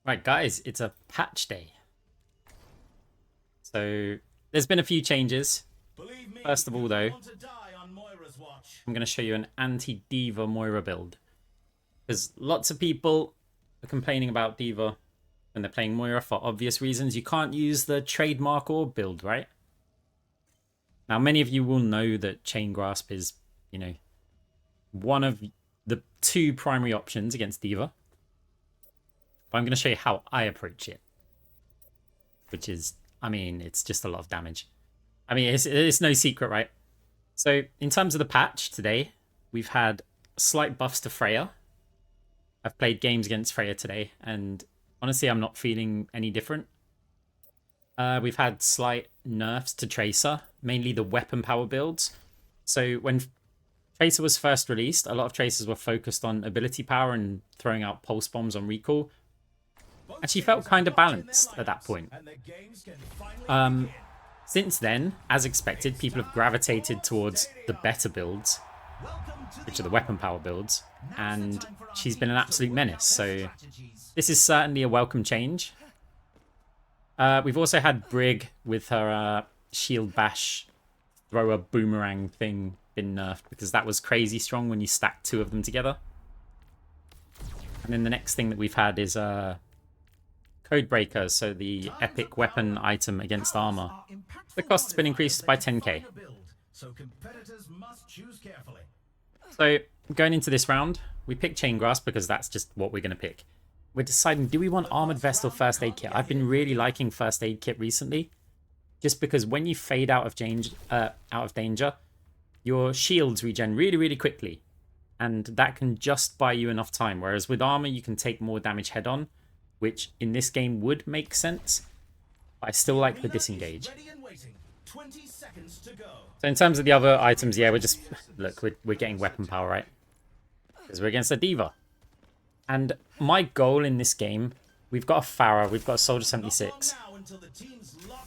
Right, guys, it's a patch day. So there's been a few changes. First of all, though, I'm going to show you an anti-D.Va Moira build. Because lots of people are complaining about D.Va when they're playing Moira for obvious reasons. You can't use the trademark or build, right? Now, many of you will know that Chain Grasp is, one of the two primary options against D.Va. But I'm going to show you how I approach it. Which is, it's just a lot of damage. It's no secret, right? So, in terms of the patch today, we've had slight buffs to Freya. I've played games against Freya today, and honestly, I'm not feeling any different. We've had slight nerfs to Tracer, mainly the weapon power builds. So, when Tracer was first released, a lot of Tracers were focused on ability power and throwing out pulse bombs on recall. And she felt kind of balanced at that point. Since then, as expected, people have gravitated towards the better builds, which are the weapon power builds, and she's been an absolute menace. So this is certainly a welcome change. We've also had Brig with her shield bash thrower boomerang thing been nerfed because that was crazy strong when you stack two of them together. And then the next thing that we've had is Codebreaker, so the epic weapon item against armor. The cost's been increased by 10k. So going into this round, we picked Chain Grasp because that's just what we're going to pick. We're deciding, do we want Armored Vest or First Aid Kit? I've been really liking First Aid Kit recently, just because when you fade out of danger, your shields regen really, really quickly. And that can just buy you enough time. Whereas with armor, you can take more damage head on, which in this game would make sense. But I still like the disengage. So in terms of the other items, yeah, we're getting weapon power, right? Because we're against a D.Va. And my goal in this game, we've got a Pharah, we've got a Soldier 76.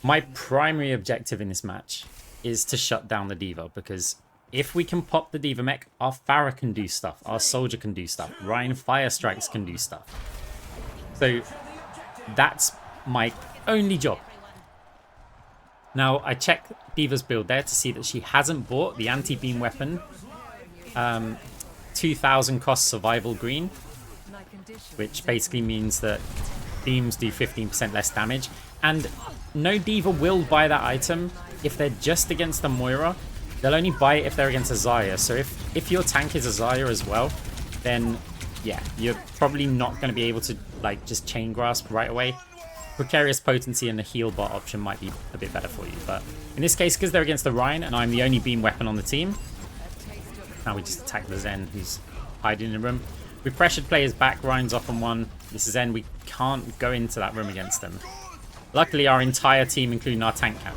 My primary objective in this match is to shut down the D.Va, because if we can pop the D.Va mech, our Pharah can do stuff, our Soldier can do stuff, Ryan Fire Strikes can do stuff. So that's my only job. Now, I check D.Va's build there to see that she hasn't bought the anti-beam weapon. 2000 cost survival green, which basically means that beams do 15% less damage. And no D.Va will buy that item if they're just against the Moira. They'll only buy it if they're against a Zarya. So if your tank is a Zarya as well, then yeah, you're probably not going to be able to just Chain Grasp right away. Precarious Potency and the heal bot option might be a bit better for you. But in this case, because they're against the Rhine and I'm the only beam weapon on the team, now we just attack the Zen who's hiding in the room. We pressured players back, Rhine's off on one. This is Zen, we can't go into that room against them. Luckily, our entire team, including our tank, can.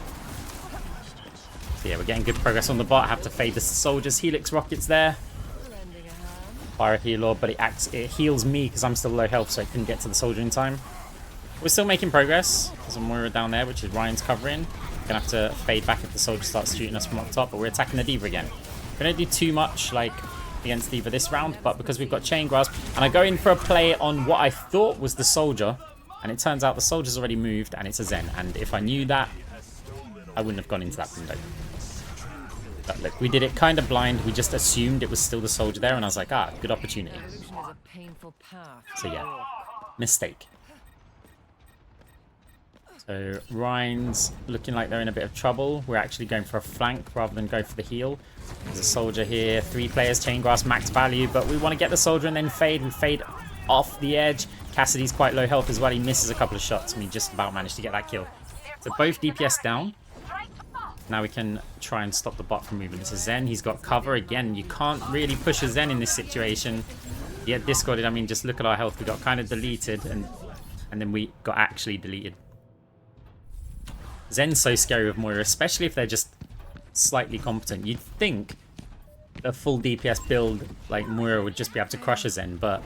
So yeah, we're getting good progress on the bot. I have to fade the Soldier's Helix rockets there. Fire a healer, but it heals me because I'm still low health, so I couldn't get to the Soldier in time. We're still making progress. There's a Moira down there, which is Ryan's covering. Gonna have to fade back if the Soldier starts shooting us from up top, but we're attacking the D.Va again. We don't do too much against D.Va this round, but because we've got Chain Grasp, and I go in for a play on what I thought was the Soldier, and it turns out the Soldier's already moved and it's a Zen. And if I knew that, I wouldn't have gone into that window. But look, we did it kind of blind. We just assumed it was still the Soldier there, and I was like, good opportunity. So yeah, mistake. So Ryan's looking like they're in a bit of trouble. We're actually going for a flank rather than go for the heal. There's a Soldier here. 3 players, Chain Grasp, max value, but we want to get the Soldier and then fade. We fade off the edge. Cassidy's quite low health as well. He misses a couple of shots and we just about managed to get that kill. So both DPS down. Now we can try and stop the bot from moving. It's a Zen. He's got cover. Again, you can't really push a Zen in this situation. Yeah, discarded. Just look at our health. We got kind of deleted and then we got actually deleted. Zen's so scary with Moira, especially if they're just slightly competent. You'd think a full DPS build like Moira would just be able to crush a Zen, but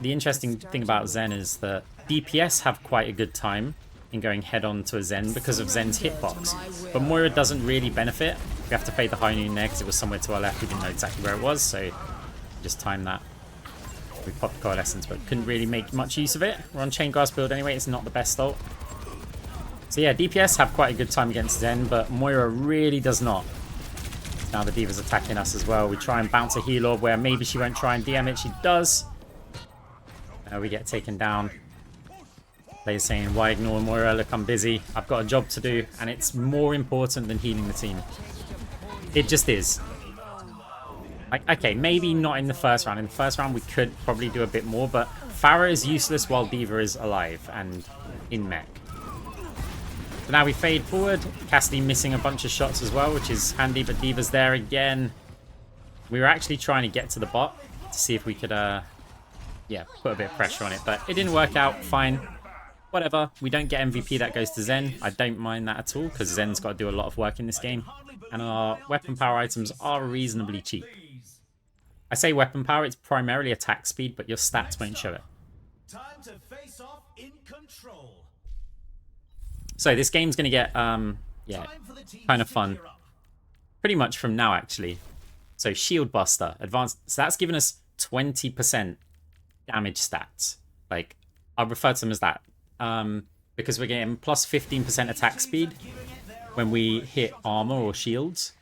the interesting thing about Zen is that DPS have quite a good time in going head-on to a Zen because of Zen's hitbox. But Moira doesn't really benefit. We have to fade the High Noon there because it was somewhere to our left. We didn't know exactly where it was, so just time that. We popped Coalescence, but couldn't really make much use of it. We're on Chain Grasp build anyway. It's not the best ult. So yeah, DPS have quite a good time against Zen, but Moira really does not. Now the D.Va's attacking us as well. We try and bounce a heal orb where maybe she won't try and DM it. She does. We get taken down. Players saying, why ignore Moira? Look, I'm busy. I've got a job to do, and it's more important than healing the team. It just is. Like, okay, maybe not in the first round. In the first round, we could probably do a bit more, but Pharah is useless while D.Va is alive and in mech. So now we fade forward. Cassidy missing a bunch of shots as well, which is handy, but D.Va's there again. We were actually trying to get to the bot to see if we could, yeah, put a bit of pressure on it, but it didn't work out. Fine. Whatever. We don't get MVP. That goes to Zen. I don't mind that at all, because Zen's got to do a lot of work in this game. And our weapon power items are reasonably cheap. I say weapon power, it's primarily attack speed, but your stats won't show it. Time to face off in control. So this game's going to get, yeah, kind of fun. Pretty much from now, actually. So Shield Buster, advanced. So that's given us 20% damage stats. Like, I'll refer to them as that. Because we're getting plus 15% attack speed when we hit armor or shields.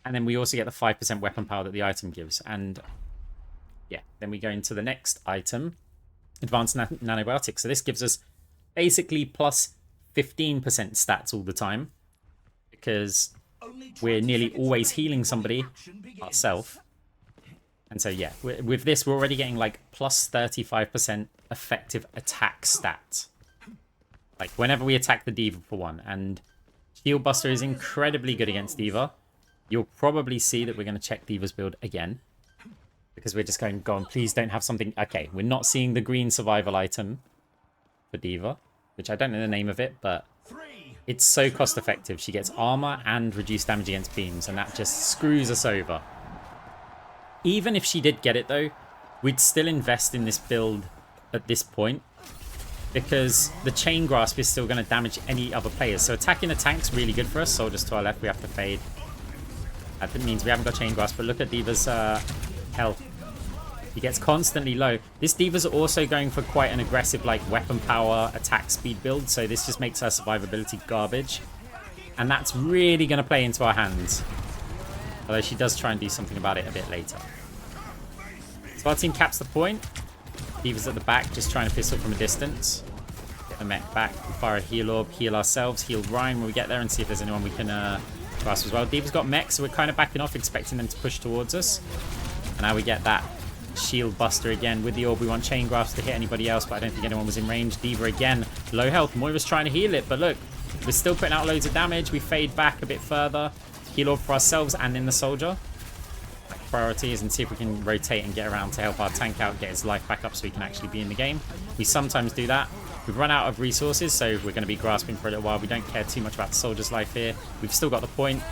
And then we also get the 5% weapon power that the item gives. And yeah, then we go into the next item, Advanced Nanobiotics. So this gives us basically plus 15% stats all the time, because we're nearly always healing somebody ourselves. And so yeah, with this we're already getting like plus 35% effective attack stat. Like whenever we attack the D.Va for one. And Shield Buster is incredibly good against D.Va. You'll probably see that we're going to check D.Va's build again, because we're just going, go on, please don't have something. Okay, we're not seeing the green survival item for D.Va, which I don't know the name of it, but it's so cost effective. She gets armor and reduced damage against beams, and that just screws us over. Even if she did get it though, we'd still invest in this build at this point, because the Chain Grasp is still going to damage any other players. So attacking the tank's really good for us. Soldiers to our left, we have to fade. That means we haven't got Chain Grasp, but look at D.Va's health. He gets constantly low. This D.Va's also going for quite an aggressive like weapon power attack speed build, so this just makes her survivability garbage. And that's really going to play into our hands. Although she does try and do something about it a bit later. So our team caps the point. D.Va's at the back, just trying to pistol from a distance. Get the mech back, fire a heal orb, heal ourselves, heal Ryan when we get there, and see if there's anyone we can grasp as well. D.Va's got mech, so we're kind of backing off, expecting them to push towards us. And now we get that Shield Buster again. With the orb, we want Chain Grasp to hit anybody else, but I don't think anyone was in range. D.Va again, low health. Moira's trying to heal it, but look, we're still putting out loads of damage. We fade back a bit further. Heal orb for ourselves and in the soldier. Like priorities, and see if we can rotate and get around to help our tank out, get his life back up so he can actually be in the game. We sometimes do that. We've run out of resources, so we're going to be grasping for a little while. We don't care too much about the soldier's life here. We've still got the point.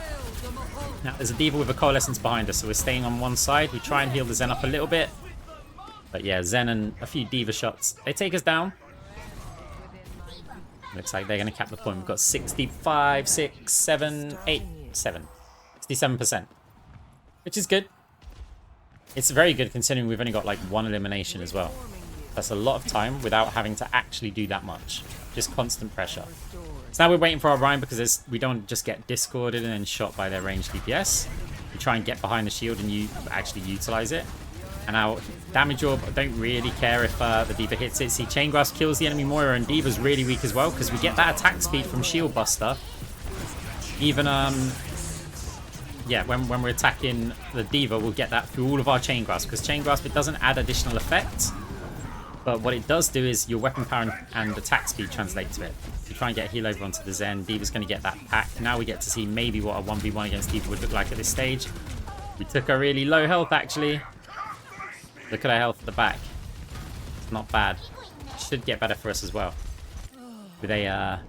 Now, there's a D.Va with a Coalescence behind us, so we're staying on one side. We try and heal the Zen up a little bit. But yeah, Zen and a few D.Va shots, they take us down. Looks like they're going to cap the point. We've got 65, 6, 7, 8, 7. 67%. Which is good. It's very good considering we've only got like one elimination as well. That's a lot of time without having to actually do that much. Just constant pressure. So now we're waiting for our Ryan, because we don't just get discorded and then shot by their ranged DPS. We try and get behind the shield and you actually utilize it. And now damage orb, I don't really care if the D.Va hits it. See, Chain Grasp kills the enemy Moira, and D.Va's really weak as well, because we get that attack speed from Shield Buster. Even yeah, when we're attacking the D.Va, we'll get that through all of our Chain Grasp, because Chain Grasp, it doesn't add additional effects. But what it does do is your weapon power and attack speed translate to it. If you try and get a heal over onto the Zen, D.Va's going to get that pack. Now we get to see maybe what a 1v1 against D.Va would look like at this stage. We took a really low health, actually. Look at our health at the back. It's not bad. Should get better for us as well. With a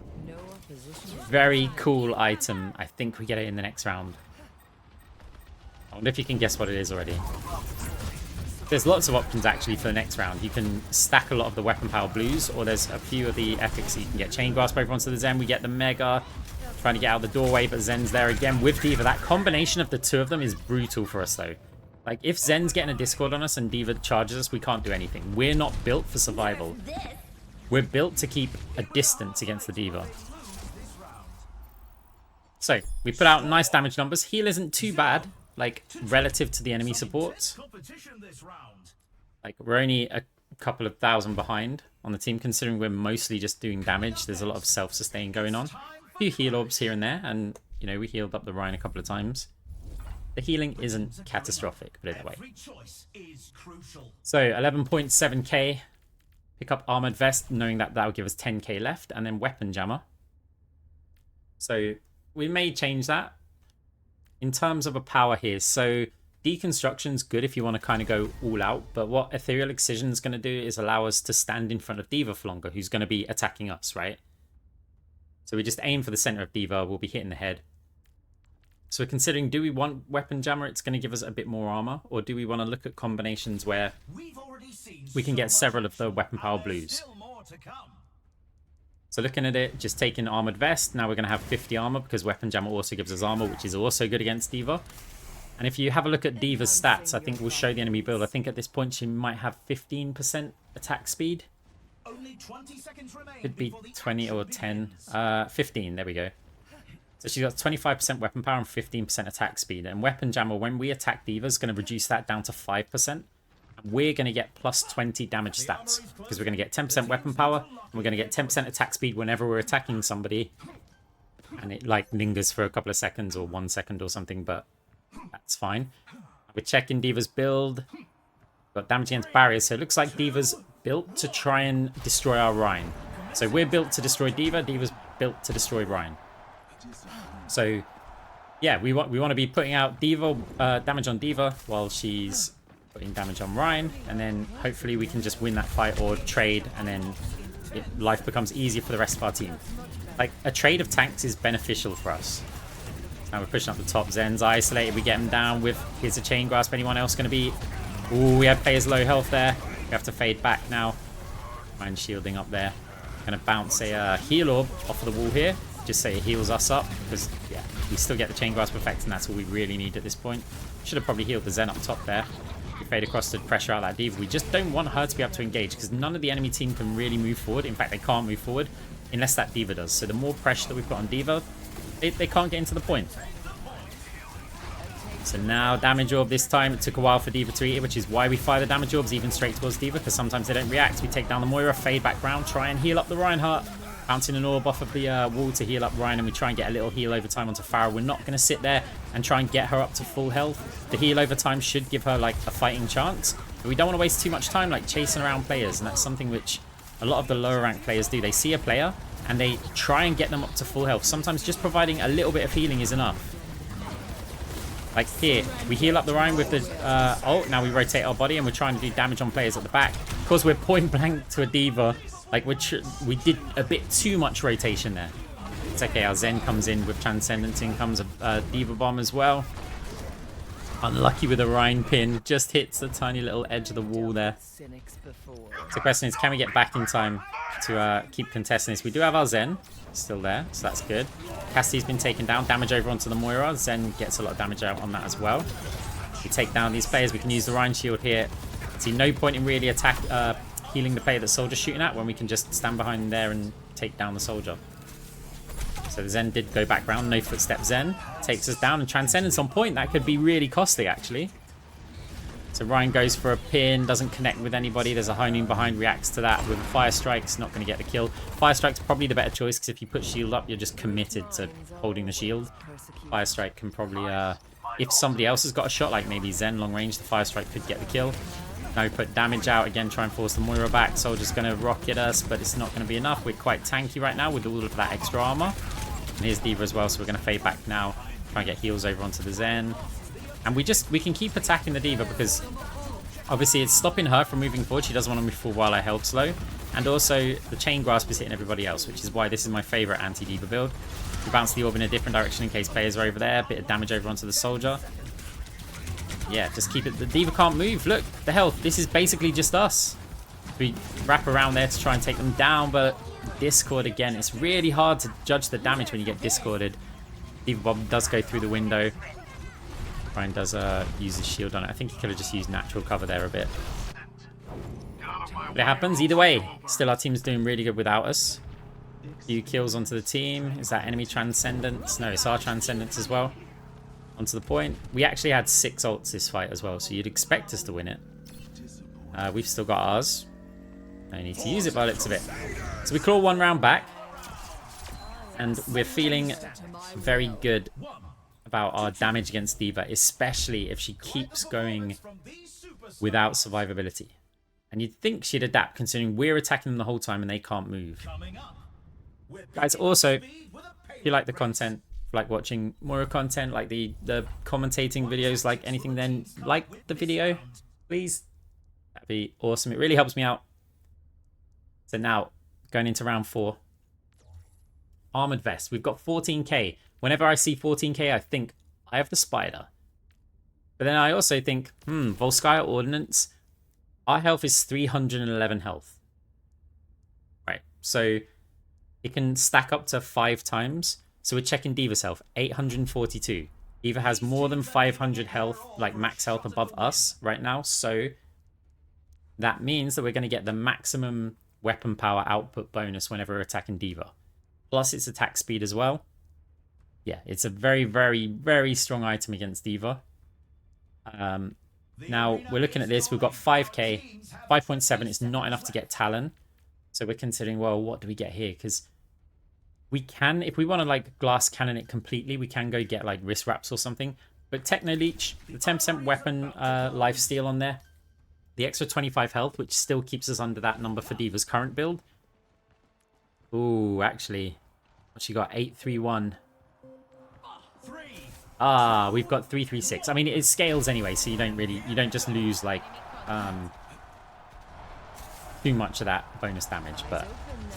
very cool item. I think we get it in the next round. I wonder if you can guess what it is already. There's lots of options actually for the next round. You can stack a lot of the weapon power blues, or there's a few of the epics that you can get. Chain Grasp over onto the Zen. We get the Mega. Trying to get out the doorway, but Zen's there again with D.Va. That combination of the two of them is brutal for us though. Like, if Zen's getting a Discord on us and D.Va charges us, we can't do anything. We're not built for survival. We're built to keep a distance against the D.Va. So, we put out nice damage numbers. Heal isn't too bad, like, relative to the enemy supports. Like, we're only a couple of thousand behind on the team, considering we're mostly just doing damage. There's a lot of self-sustain going on. A few heal orbs here and there, and, you know, we healed up the Rhine a couple of times. The healing isn't catastrophic, put it that way. So, 11.7k. Pick up Armored Vest, knowing that that'll give us 10k left, and then Weapon Jammer. So, we may change that. In terms of a power here, so Deconstruction's good if you want to kind of go all out, but what Ethereal Excision's going to do is allow us to stand in front of D.Va for longer, who's going to be attacking us, right? So we just aim for the center of D.Va, we'll be hitting the head. So we're considering, do we want Weapon Jammer? It's going to give us a bit more armor, or do we want to look at combinations where we can get several of the weapon power blues? So looking at it, just taking Armored Vest, now we're going to have 50 armor because Weapon Jammer also gives us armor, which is also good against D.Va. And if you have a look at D.Va's stats, I think we'll show the enemy build. I think at this point she might have 15% attack speed. Could be 20 or 10. 15, there we go. So she's got 25% weapon power and 15% attack speed. And Weapon Jammer, when we attack D.Va, is going to reduce that down to 5%. We're going to get plus 20 damage stats because we're going to get 10% weapon power and we're going to get 10% attack speed whenever we're attacking somebody, and it like lingers for a couple of seconds or 1 second or something, but that's fine. We're checking D.Va's build. Got damage against barriers, so it looks like D.Va's built to try and destroy our Rhine. So we're built to destroy D.Va, D.Va's built to destroy Rhine. So yeah, we want to be putting out D.Va damage on D.Va while she's putting damage on Rhine, and then hopefully we can just win that fight or trade, and then life becomes easier for the rest of our team. Like, a trade of tanks is beneficial for us. Now we're pushing up the top. Zen's isolated, we get him down with, here's a chain grasp. Anyone else going to be... Ooh, we have players low health there. We have to fade back now. Rhine shielding up there. Going to bounce a heal orb off of the wall here, just so it heals us up, because yeah, we still get the chain grasp effect, and that's all we really need at this point. Should have probably healed the Zen up top there. We fade across to pressure out that D.Va. We just don't want her to be able to engage, because none of the enemy team can really move forward. In fact, they can't move forward unless that D.Va does. So the more pressure that we put on D.Va, they can't get into the point. So now damage orb this time. It took a while for D.Va to eat it, which is why we fire the damage orbs even straight towards D.Va, because sometimes they don't react. We take down the Moira, fade back round, try and heal up the Reinhardt. Bouncing an orb off of the wall to heal up Rhine, and we try and get a little heal over time onto Farah. We're not going to sit there and try and get her up to full health. The heal over time should give her like a fighting chance, but we don't want to waste too much time like chasing around players, and that's something which a lot of the lower rank players do. They see a player and they try and get them up to full health. Sometimes just providing a little bit of healing is enough. Like here, we heal up the Rhine with the ult. Now we rotate our body and we're trying to do damage on players at the back. Of course, we're point blank to a D.Va. Like, we did a bit too much rotation there. It's okay, our Zen comes in with Transcendence. In comes a D.Va bomb as well. Unlucky with a Rhine pin. Just hits the tiny little edge of the wall there. So the question is, can we get back in time to keep contesting this? We do have our Zen still there, so that's good. Cassie's been taken down. Damage over onto the Moira. Zen gets a lot of damage out on that as well. We take down these players. We can use the Rhine shield here. See, no point in really healing the player that Soldier's shooting at when we can just stand behind there and take down the Soldier. So the Zen did go back round. No footstep Zen. Takes us down, and Transcendence on point. That could be really costly, actually. So Ryan goes for a pin. Doesn't connect with anybody. There's a High Noon behind. Reacts to that with a Fire Strike's not going to get the kill. Fire Strike's probably the better choice, because if you put shield up, you're just committed to holding the shield. Fire Strike can probably... if somebody else has got a shot, like maybe Zen long range, the Fire Strike could get the kill. Now we put damage out again, try and force the Moira back. Soldier's going to rocket us, but it's not going to be enough. We're quite tanky right now with all of that extra armor. And here's D.Va as well, so we're going to fade back now. Try and get heals over onto the Zen. And we can keep attacking the D.Va, because obviously it's stopping her from moving forward. She doesn't want to move forward while our health's low. And also the chain grasp is hitting everybody else, which is why this is my favorite anti-D.Va build. We bounce the orb in a different direction in case players are over there. Bit of damage over onto the Soldier. Yeah, just keep it. The D.Va can't move. Look, the health. This is basically just us. We wrap around there to try and take them down, but Discord again. It's really hard to judge the damage when you get discorded. D.Va bomb does go through the window. Ryan does use his shield on it. I think he could have just used natural cover there a bit. But it happens either way. Still, our team's doing really good without us. Few kills onto the team. Is that enemy transcendence? No, it's our transcendence as well. Onto the point. We actually had 6 ults this fight as well, so you'd expect us to win it. We've still got ours. No need to use it by the looks of it. So we claw 1 round back. And we're feeling very good about our damage against D.Va, especially if she keeps going without survivability. And you'd think she'd adapt, considering we're attacking them the whole time and they can't move. Guys, also, if you like the content, like watching Moira content, like the commentating videos, like anything, then like the video, please. That'd be awesome. It really helps me out. So now, going into round 4. Armored vest. We've got 14k. Whenever I see 14k, I think I have the spider. But then I also think, Volskaya Ordnance. Our health is 311 health. Right, so it can stack up to 5 times. So we're checking D.Va's health, 842. D.Va has more than 500 health, like max health above us right now. So that means that we're going to get the maximum weapon power output bonus whenever we're attacking D.Va. Plus its attack speed as well. Yeah, it's a very, very, very strong item against D.Va. Now, we're looking at this. We've got 5k, 5.7. It's not enough to get Talon. So we're considering, well, what do we get here? Because we can, if we want to, like, glass cannon it completely, we can go get, like, wrist wraps or something. But Techno Leech, the 10% weapon life steal on there. The extra 25 health, which still keeps us under that number for D.Va's current build. Ooh, actually, what she got? 831. Ah, we've got 336. I mean, it scales anyway, so you don't just lose like too much of that bonus damage. But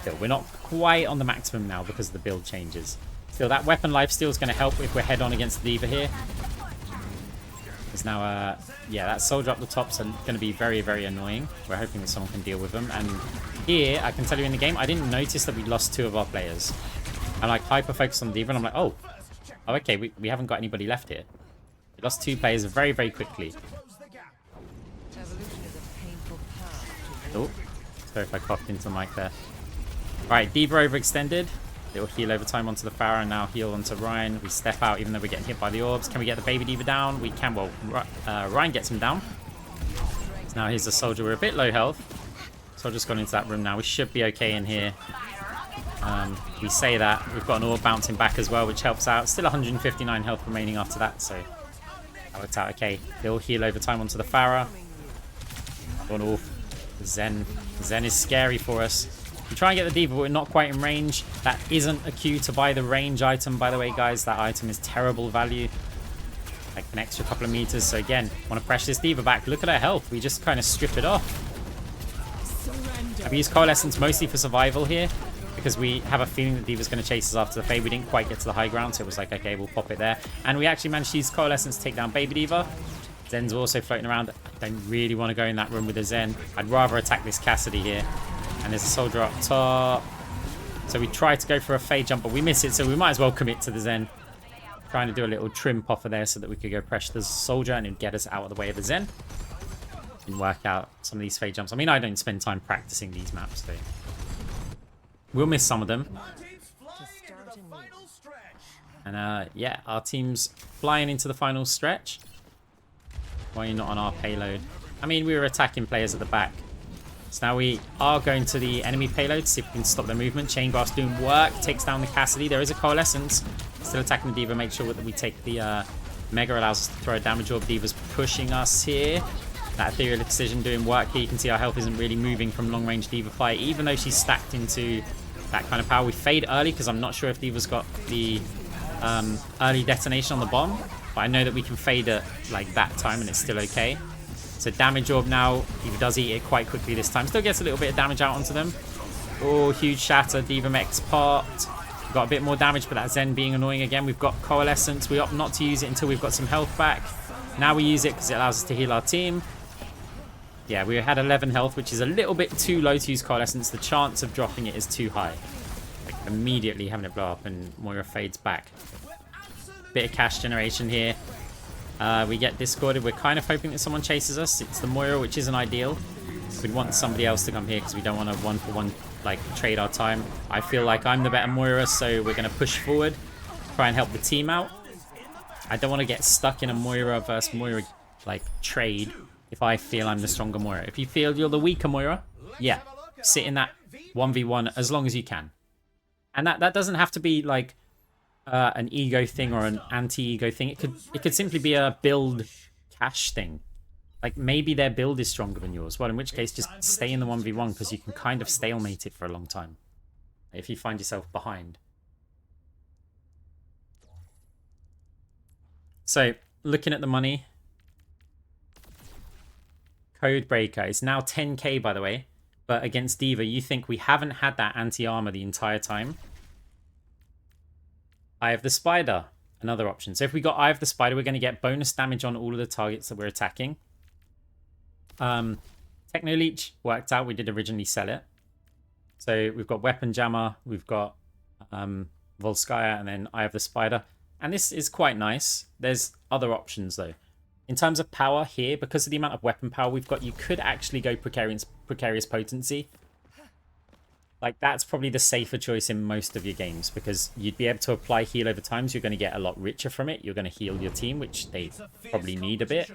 still, we're not quite on the maximum now because the build changes. Still, that weapon lifesteal is going to help if we're head on against the D.Va here. There's now, yeah, that soldier up the top's going to be very, very annoying. We're hoping that someone can deal with them. And here, I can tell you in the game, I didn't notice that we lost 2 of our players. I'm like hyper-focused on the D.Va, and I'm like, oh, okay, we haven't got anybody left here. We lost 2 players very, very quickly. Oh, sorry if I coughed into the mic there. Alright, D.Va overextended. Little heal over time onto the Pharah, and now heal onto Ryan. We step out even though we're getting hit by the orbs. Can we get the baby D.Va down? We can. Well, Ryan gets him down. So now here's the soldier. We're a bit low health. Soldier's gone into that room now. We should be okay in here. We say that. We've got an orb bouncing back as well, which helps out. Still 159 health remaining after that, so that worked out okay. Little heal over time onto the Pharah. One off. Zen is scary for us. We try and get the D.Va, but we're not quite in range. That isn't a cue to buy the range item, by the way, guys. That item is terrible value. Like an extra couple of meters. So again, want to pressure this D.Va back. Look at her health. We just kind of strip it off. I've used Coalescence mostly for survival here, because we have a feeling that D.Va's going to chase us after the fade. We didn't quite get to the high ground, so it was like, okay, we'll pop it there. And we actually managed to use Coalescence to take down Baby D.Va. Zen's also floating around. I don't really want to go in that room with a Zen. I'd rather attack this Cassidy here. And there's a soldier up top. So we try to go for a fade jump, but we miss it, so we might as well commit to the Zen. Trying to do a little trim popper there so that we could go pressure the soldier and it'd get us out of the way of the Zen. And work out some of these fade jumps. I mean, I don't spend time practicing these maps, so we'll miss some of them. And yeah, our team's flying into the final stretch. Why are you not on our payload? I mean, we were attacking players at the back. So now we are going to the enemy payload to see if we can stop their movement. Chain Grass doing work. Takes down the Cassidy. There is a Coalescence. Still attacking the D.Va. Make sure that we take the Mega. Allows us to throw a damage orb. D.Va's pushing us here. That Ethereal Excision doing work here. You can see our health isn't really moving from long-range D.Va fire, even though she's stacked into that kind of power. We fade early because I'm not sure if D.Va's got the early detonation on the bomb. But I know that we can fade it like that time and it's still okay. So damage orb now. D.Va does eat it quite quickly this time. Still gets a little bit of damage out onto them. Oh, huge shatter. D.Va mech's popped. We've got a bit more damage, but that Zen being annoying again. We've got Coalescence. We opt not to use it until we've got some health back. Now we use it because it allows us to heal our team. Yeah, we had 11 health, which is a little bit too low to use Coalescence. The chance of dropping it is too high. Like immediately having it blow up and Moira fades back. Bit of cash generation here. We get discorded. We're kind of hoping that someone chases us. It's the Moira, which isn't ideal. We'd want somebody else to come here because we don't want to one-for-one like trade our time. I feel like I'm the better Moira, so we're going to push forward, try and help the team out. I don't want to get stuck in a Moira versus Moira like trade if I feel I'm the stronger Moira. If you feel you're the weaker Moira, yeah, sit in that 1v1 as long as you can. And that doesn't have to be like an ego thing or an anti-ego thing. It could simply be a build cash thing. Like maybe their build is stronger than yours. Well, in which case just stay in the 1v1 because you can kind of stalemate it for a long time if you find yourself behind. So looking at the money, Codebreaker is now 10k by the way, but against D.Va you think we haven't had that anti-armor the entire time. Eye of the Spider, another option. So if we got Eye of the Spider, we're going to get bonus damage on all of the targets that we're attacking. Techno Leech worked out. We did originally sell it. So we've got Weapon Jammer, we've got Volskaya, and then Eye of the Spider. And this is quite nice. There's other options though. In terms of power here, because of the amount of weapon power we've got, you could actually go Precarious Potency. Like, that's probably the safer choice in most of your games, because you'd be able to apply heal over time, so you're going to get a lot richer from it. You're going to heal your team, which they probably need a bit.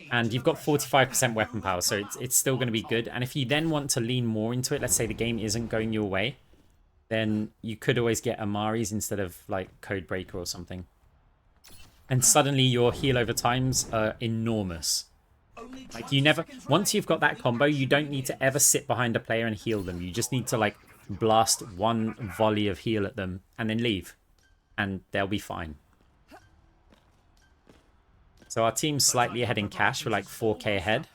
And you've got 45% weapon power, so it's still going to be good. And if you then want to lean more into it, let's say the game isn't going your way, then you could always get Amari's instead of, like, Codebreaker or something. And suddenly your heal over times are enormous. Like, you never... Once you've got that combo, you don't need to ever sit behind a player and heal them. You just need to, like, blast one volley of heal at them and then leave. And they'll be fine. So our team's slightly ahead in cash. We're like 4k ahead.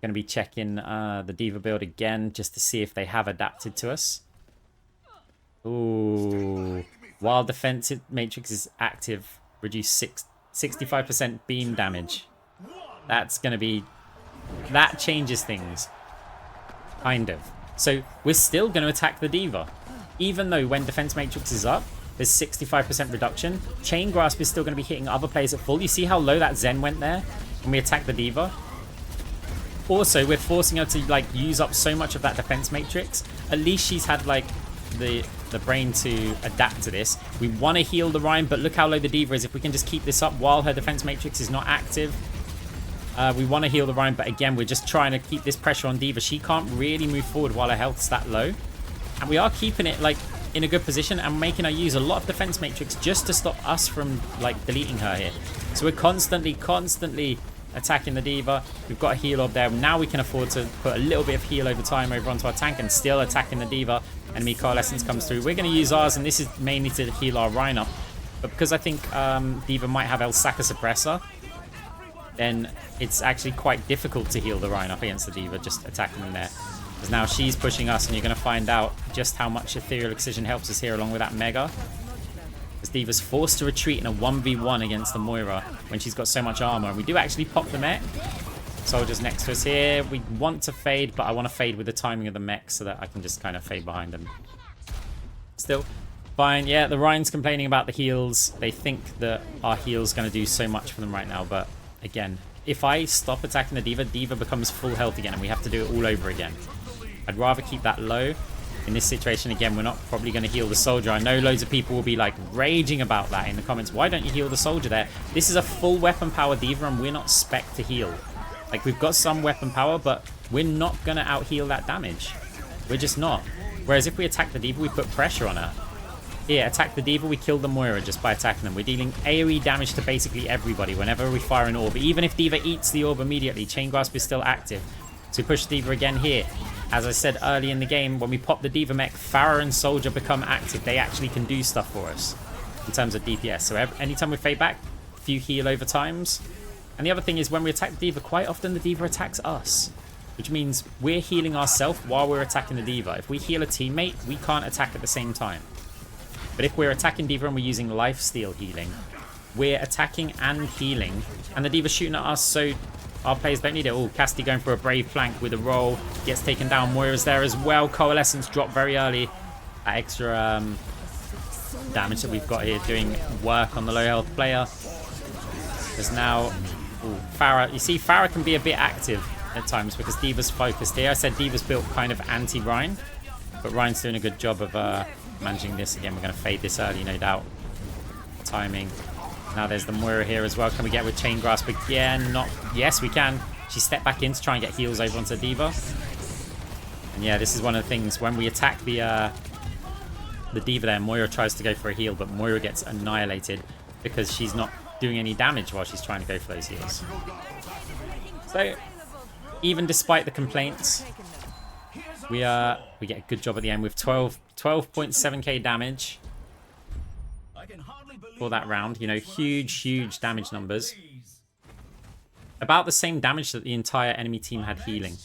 Going to be checking the D.Va build again just to see if they have adapted to us. Ooh. While defensive matrix is active, reduce 65% beam damage. That's going to be... That changes things. Kind of. So we're still going to attack the D.Va. Even though when defense matrix is up, there's 65% reduction. Chain Grasp is still going to be hitting other players at full. You see how low that Zen went there when we attack the D.Va? Also, we're forcing her to like use up so much of that defense matrix. At least she's had like the brain to adapt to this. We want to heal the Rhyme, but look how low the D.Va is. If we can just keep this up while her defense matrix is not active. We want to heal the Rhyme, but again, we're just trying to keep this pressure on D.Va. She can't really move forward while her health's that low. And we are keeping it like in a good position and making her use a lot of defense matrix just to stop us from like deleting her here. So we're constantly attacking the D.Va. We've got a heal orb there. Now we can afford to put a little bit of heal over time over onto our tank and still attacking the D.Va. Enemy Coalescence comes through. We're going to use ours, and this is mainly to heal our Rhine up. But because I think D.Va might have El Saka Suppressor, then it's actually quite difficult to heal the Rhine up against the D.Va, just attacking them there. Because now she's pushing us, and you're going to find out just how much Ethereal Excision helps us here along with that Mega. As D.Va's forced to retreat in a 1v1 against the Moira when she's got so much armor. And we do actually pop the mech. Soldiers next to us here. We want to fade, but I want to fade with the timing of the mech so that I can just kind of fade behind them. Still fine. Yeah, the Rhine's complaining about the heals. They think that our heal's going to do so much for them right now, but again, if I stop attacking the D.Va, D.Va becomes full health again, and we have to do it all over again. I'd rather keep that low. In this situation, again, we're not probably going to heal the soldier. I know loads of people will be like raging about that in the comments. Why don't you heal the soldier there? This is a full weapon power D.Va, and we're not spec to heal. Like, we've got some weapon power, but we're not going to out heal that damage. We're just not. Whereas if we attack the D.Va, we put pressure on her. Here, attack the D.Va, we kill the Moira just by attacking them. We're dealing AoE damage to basically everybody whenever we fire an orb. Even if D.Va eats the orb immediately, Chain Grasp is still active. So we push D.Va again here. As I said early in the game, when we pop the D.Va mech, Pharah and Soldier become active. They actually can do stuff for us in terms of DPS. So anytime we fade back, a few heal over times. And the other thing is when we attack the D.Va, quite often the D.Va attacks us. Which means we're healing ourselves while we're attacking the D.Va. If we heal a teammate, we can't attack at the same time. But if we're attacking D.Va and we're using lifesteal healing, we're attacking and healing. And the D.Va's shooting at us, so our players don't need it. Oh, Cassidy going for a brave flank with a roll. Gets taken down. Moira's there as well. Coalescence dropped very early. That extra damage that we've got here doing work on the low health player. Because now, ooh, Pharah, you see Pharah can be a bit active at times because D.Va's focused here. I said D.Va's built kind of anti-Rein, but Rein's doing a good job of managing this. Again, we're going to fade this early, no doubt. Timing. Now there's the Moira here as well. Can we get with Chain Grasp again? Not. Yes, we can. She stepped back in to try and get heals over onto D.Va. And yeah, this is one of the things. When we attack the D.Va there, Moira tries to go for a heal, but Moira gets annihilated because she's not doing any damage while she's trying to go for those heals. So, even despite the complaints, we get a good job at the end with 12.7k damage for that round. You know, huge damage numbers. About the same damage that the entire enemy team had healing.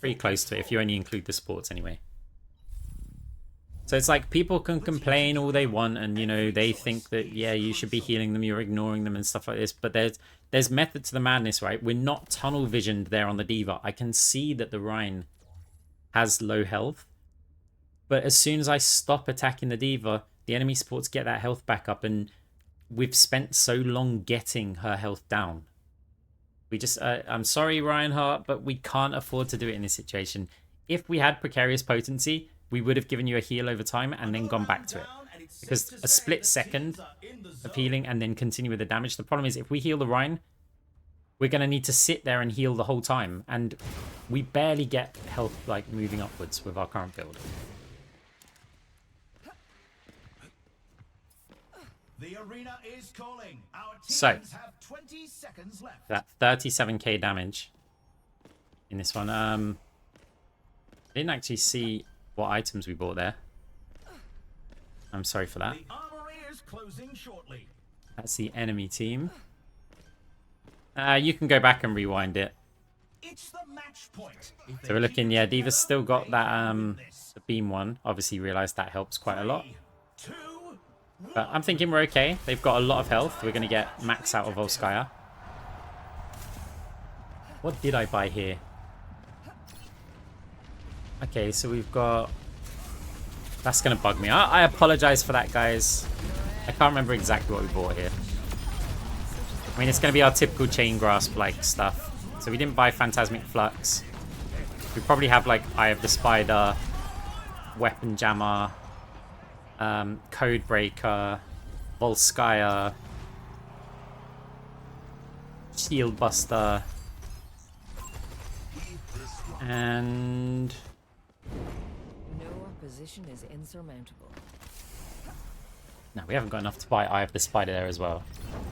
Pretty close to it if you only include the supports anyway. So it's like people can complain all they want and, you know, they think that, yeah, you should be healing them, you're ignoring them and stuff like this. But there's method to the madness, right? We're not tunnel visioned there on the D.Va. I can see that the Rein has low health. But as soon as I stop attacking the D.Va, the enemy supports get that health back up. And we've spent so long getting her health down. We just, I'm sorry, Reinhardt, but we can't afford to do it in this situation. If we had precarious potency, we would have given you a heal over time and then gone back to it. Because a split second of healing and then continue with the damage. The problem is if we heal the Rein, we're going to need to sit there and heal the whole time. And we barely get health like moving upwards with our current build. The arena is calling. Our teams So, have 20 seconds left. That 37k damage in this one. I didn't actually see what items we bought there. I'm sorry for that. The armory is closing shortly. That's the enemy team. You can go back and rewind it. It's the match point. So we're looking, yeah, D.Va's still got that the beam one. Obviously realized that helps quite a lot. But I'm thinking we're okay. They've got a lot of health. We're going to get max out of Volskaya. What did I buy here? Okay, so we've got... That's going to bug me. I apologize for that, guys. I can't remember exactly what we bought here. I mean, it's going to be our typical Chain Grasp-like stuff. So we didn't buy Phantasmic Flux. We probably have, like, Eye of the Spider, Weapon Jammer, Code Breaker, Volskaya, Shield Buster, and no opposition is insurmountable. no, we haven't got enough to buy Eye of the Spider there as well.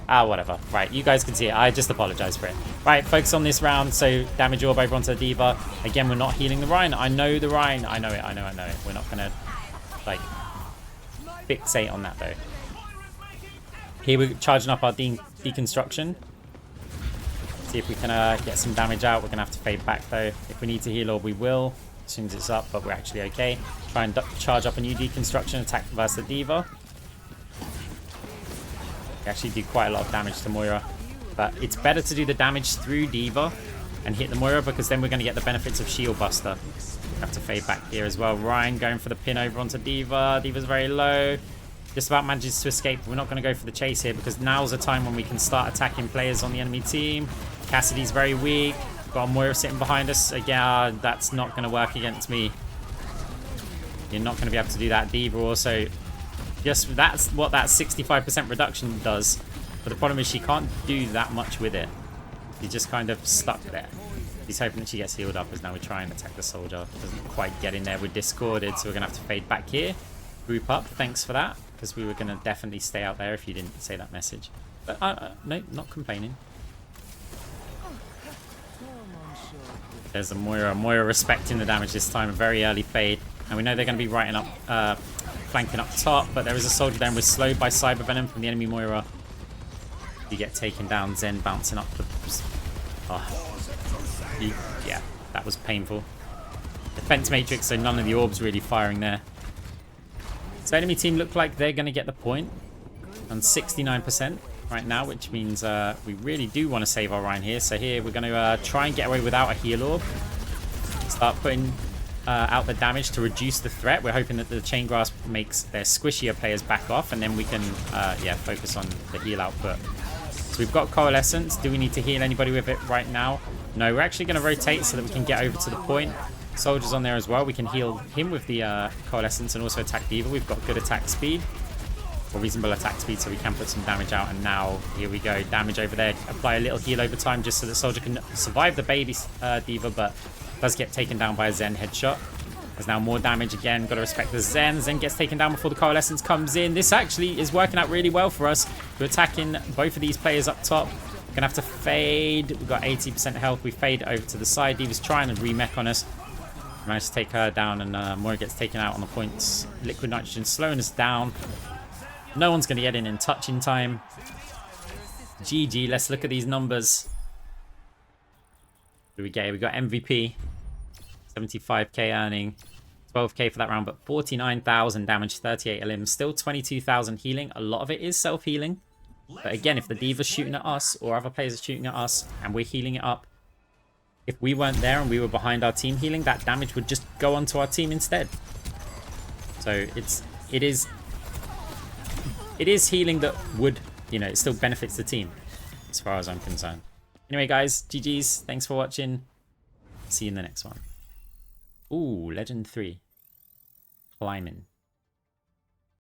Whatever. Right, you guys can see it. I just apologize for it. Right, focus on this round. So damage orb over onto the D.Va. Again, we're not healing the Rein. I know the Rein. I know it. We're not gonna like fixate on that though. Here we're charging up our deconstruction. See if we can get some damage out. We're gonna have to fade back though. If we need to heal orb, we will as soon as it's up, but we're actually okay. Try and charge up a new deconstruction attack versus the D.Va. We actually do quite a lot of damage to Moira, but it's better to do the damage through D.Va and hit the Moira because then we're going to get the benefits of Shield Buster. We have to fade back here as well. Rein going for the pin over onto D.Va. D.Va's very low. Just about manages to escape. We're not going to go for the chase here because now's the time when we can start attacking players on the enemy team. Cassidy's very weak. Got a Moira sitting behind us. Again, that's not going to work against me. You're not going to be able to do that. D.Va also... Just that's what that 65% reduction does. But the problem is she can't do that much with it. You're just kind of stuck there. He's hoping that she gets healed up as now we try and attack the soldier. Doesn't quite get in there. We're discorded, so we're going to have to fade back here. Group up. Thanks for that. Because we were going to definitely stay out there if you didn't say that message. But no, not complaining. There's a Moira. Moira respecting the damage this time. A very early fade. And we know they're going to be writing up... flanking up top, but there is a soldier down. We're slowed by Cyber Venom from the enemy Moira. You get taken down. Zen bouncing up the... yeah, that was painful. Defense matrix, so none of the orbs really firing there. So enemy team look like they're going to get the point on 69% right now, which means we really do want to save our Rein here. So here we're going to try and get away without a heal orb. Start putting... out the damage to reduce the threat. We're hoping that the Chain Grasp makes their squishier players back off, and then we can yeah, focus on the heal output. So we've got Coalescence. Do we need to heal anybody with it right now? No, we're actually going to rotate so that we can get over to the point. Soldier's on there as well. We can heal him with the Coalescence and also attack D.Va. We've got good attack speed. Or reasonable attack speed, so we can put some damage out. And now, here we go. Damage over there. Apply a little heal over time just so the Soldier can survive the baby D.Va, but does get taken down by a Zen headshot. There's now more damage again. Got to respect the Zen. Zen gets taken down before the Coalescence comes in. This actually is working out really well for us. We're attacking both of these players up top. Gonna have to fade. We've got 80% health. We fade over to the side. D.Va's trying to remech on us. Managed to take her down, and Moira gets taken out on the points. Liquid Nitrogen slowing us down. No one's going to get in touch in time. GG. Let's look at these numbers. What do we get? We got MVP. 75k earning. 12k for that round, but 49,000 damage, 38 limbs. Still 22,000 healing. A lot of it is self-healing. But again, if the D.Va's shooting at us or other players are shooting at us and we're healing it up, if we weren't there and we were behind our team healing, that damage would just go onto our team instead. So it is healing that would, you know, it still benefits the team as far as I'm concerned. Anyway, guys, GG's. Thanks for watching. See you in the next one. Ooh, Legend 3. Climbing.